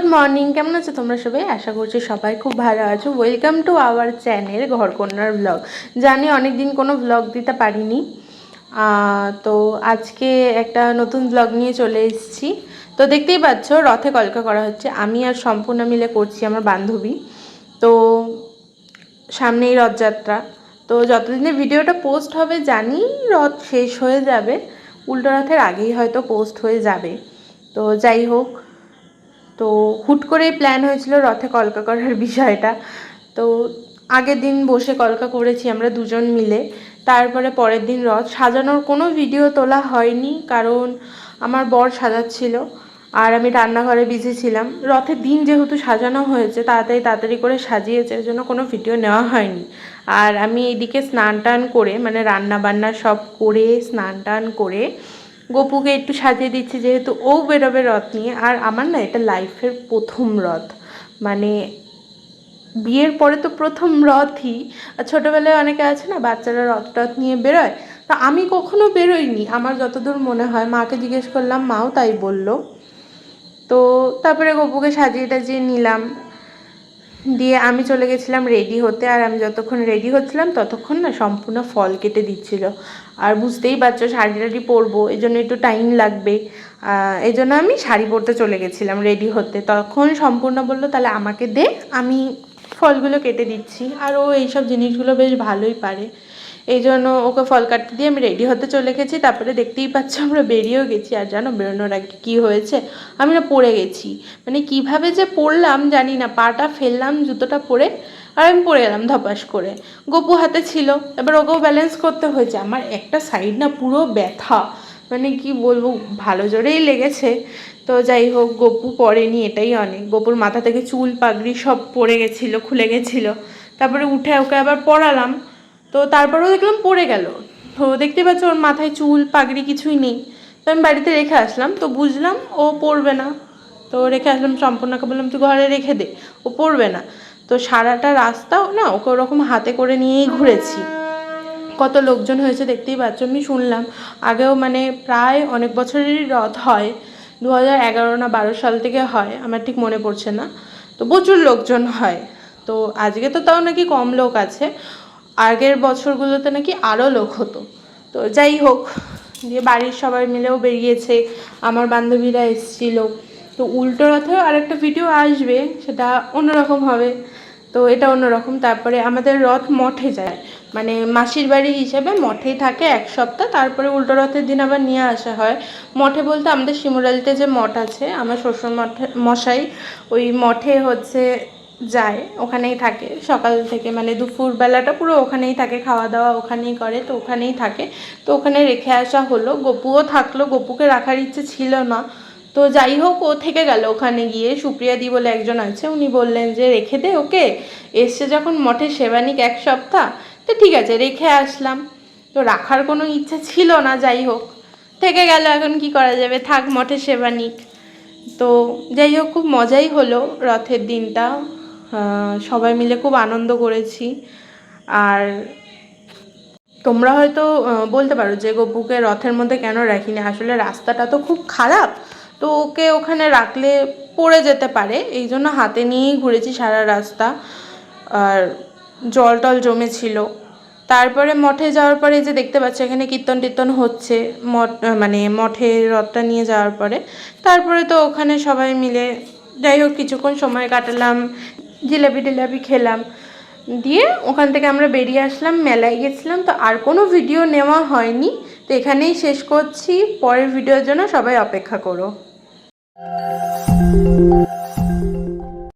Good morning, কেমন আছো তোমরা সবাই? আশা করছি সবাই খুব ভালো আছো। ওয়েলকাম টু আওয়ার চ্যানেল ঘরকন্যার ব্লগ। জানি অনেক দিন কোনো ব্লগ দিতে পারিনি, তো আজকে একটা নতুন ব্লগ নিয়ে চলে এসেছি। তো দেখতেই পাচ্ছ রথে কলকা করা হচ্ছে, আমি আর সম্পূর্ণ মিলে করছি, আমার বান্ধবী। তো সামনেই রথযাত্রা, তো যতদিনে ভিডিওটা পোস্ট হবে জানি রথ শেষ হয়ে যাবে, উল্টো রথের আগেই হয়তো পোস্ট হয়ে যাবে। তো যাই হোক, তো হুট করেই প্ল্যান হয়েছিল রথে কলকা করার বিষয়টা। তো আগের দিন বসে কলকা করেছি আমরা দুজন মিলে। তারপরে পরের দিন রথ সাজানোর কোনো ভিডিও তোলা হয়নি, কারণ আমার বর সাজাচ্ছিল আর আমি রান্নাঘরে বিজি ছিলাম। রথের দিন যেহেতু সাজানো হয়েছে, তাড়াতাড়ি করে সাজিয়েছে, এর জন্য কোনো ভিডিও নেওয়া হয়নি। আর আমি এদিকে স্নান টান করে, মানে রান্না বান্না সব করে স্নান টান করে গপুকে একটু সাজিয়ে দিচ্ছি, যেহেতু ও বেরোবে রথ নিয়ে। আর আমার না এটা লাইফের প্রথম রথ, মানে বিয়ের পরে তো প্রথম রথই। আর ছোটোবেলায় অনেকে আছে না, বাচ্চারা রথ টথ নিয়ে বেরোয়, তা আমি কখনো বেরোইনি আমার যতদূর মনে হয়। মাকে জিজ্ঞেস করলাম, মাও তাই বললো। তো তারপরে গপুকে সাজিয়ে টাজিয়ে নিলাম, দিয়ে আমি চলে গেছিলাম রেডি হতে। আর আমি যতক্ষণ রেডি হচ্ছিলাম ততক্ষণ না সম্পূর্ণ ফল কেটে দিচ্ছিল। আর বুঝতেই পারছো শাড়ি টাড়ি পরবো, এই জন্য একটু টাইম লাগবে, এই জন্য আমি শাড়ি পরতে চলে গেছিলাম রেডি হতে। তখন সম্পূর্ণ বললো, তাহলে আমাকে দে, আমি ফলগুলো কেটে দিচ্ছি। আর ও এইসব জিনিসগুলো বেশ ভালোই পারে, এই জন্য ওকে ফল কাটতে দিয়ে আমি রেডি হতে চলে গেছি। তারপরে দেখতেই পাচ্ছ আমরা বেরিয়েও গেছি। আর জানো বেরোনোর আগে কী হয়েছে? আমি না পড়ে গেছি, মানে কিভাবে যে পড়লাম জানি না, পাটা ফেললাম জুতোটা পরে, আর আমি পড়ে গেলাম ধপাস করে। গপু হাতে ছিল, এবার ওকেও ব্যালেন্স করতে হয়েছে। আমার একটা সাইড না পুরো ব্যথা, মানে কি বলবো, ভালো জোরেই লেগেছে। তো যাই হোক, গপু পড়েনি, এটাই অনেক। গপুর মাথা থেকে চুল পাগড়ি সব পড়ে গেছিলো, খুলে গেছিলো। তারপরে উঠে ওকে আবার পড়ালাম, তো তারপরেও দেখলাম পড়ে গেল। তো দেখতে পাচ্ছ ওর মাথায় চুল পাগড়ি কিছুই নেই। তো আমি বাড়িতে রেখে আসলাম, তো বুঝলাম ও পড়বে না, তো রেখে আসলাম। সম্পূর্ণকে বললাম তুই ঘরে রেখে দে, ও পড়বে না। তো সারাটা রাস্তাও না ওকে ওরকম হাতে করে নিয়েই ঘুরেছি। কত লোকজন হয়েছে দেখতেই পাচ্ছ, আমি শুনলাম আগেও, মানে প্রায় অনেক বছরেরই রথ হয়, 2011 না 12 সাল থেকে হয়, আমার ঠিক মনে পড়ছে না। তো প্রচুর লোকজন হয়। তো আজকে তো তাও নাকি কম লোক আছে, আগের বছরগুলোতে নাকি আরও লোক হতো। তো যাই হোক, দিয়ে বাড়ির সবাই মিলেও বেরিয়েছে, আমার বান্ধবীরা এসেছিল। তো উল্টো রথেও আরেকটা ভিডিও আসবে, সেটা অন্যরকম হবে। তো এটা অন্যরকম। তারপরে আমাদের রথ মঠে যায়, মানে মাসির বাড়ি হিসেবে মঠেই থাকে এক সপ্তাহ, তারপরে উল্টো রথের দিন আবার নিয়ে আসা হয়। মঠে বলতে আমাদের শিমুরালিতে যে মঠ আছে, আমার শ্বশুর মশাই ওই মঠে হচ্ছে যায়, ওখানেই থাকে সকাল থেকে, মানে দুপুরবেলাটা পুরো ওখানেই থাকে, খাওয়া দাওয়া ওখানেই করে, তো ওখানেই থাকে। তো ওখানে রেখে আসা হলো, গপুও থাকলো, গপুকে রাখার ইচ্ছে ছিল না। তো যাই হোক, ও থেকে গেল ওখানে গিয়ে। সুপ্রিয়াদি বলে একজন আছে, উনি বললেন যে রেখে দে ওকে, এসছে যখন মঠে সেবানিক এক সপ্তাহ, তো ঠিক আছে রেখে আসলাম। তো রাখার কোনো ইচ্ছে ছিল না, যাই হোক থেকে গেল, এখন কি করা যাবে, থাক মঠে সেবানিক। তো যাই হোক, খুব মজাই হলো রথের দিনটা, সবাই মিলে খুব আনন্দ করেছি। আর তোমরা হয়তো বলতে পারো যে গপুকে রথের মধ্যে কেন রাখিনি, আসলে রাস্তাটা তো খুব খারাপ, তো ওকে ওখানে রাখলে পড়ে যেতে পারে, এই জন্য হাতে নিয়েই ঘুরেছি সারা রাস্তা। আর জল টল জমেছিল। তারপরে মঠে যাওয়ার পরে যে দেখতে পাচ্ছি এখানে কীর্তন টীর্তন হচ্ছে, মানে মঠে রথটা নিয়ে যাওয়ার পরে। তারপরে তো ওখানে সবাই মিলে যাই হোক কিছুক্ষণ সময় কাটালাম, জিলাপি টিলাপি খেলাম, দিয়ে ওখান থেকে আমরা বেরিয়ে আসলাম, মেলায় গেছিলাম। তো আর কোনো ভিডিও নেওয়া হয়নি, তো এখানেই শেষ করছি। পরের ভিডিওর জন্য সবাই অপেক্ষা করো।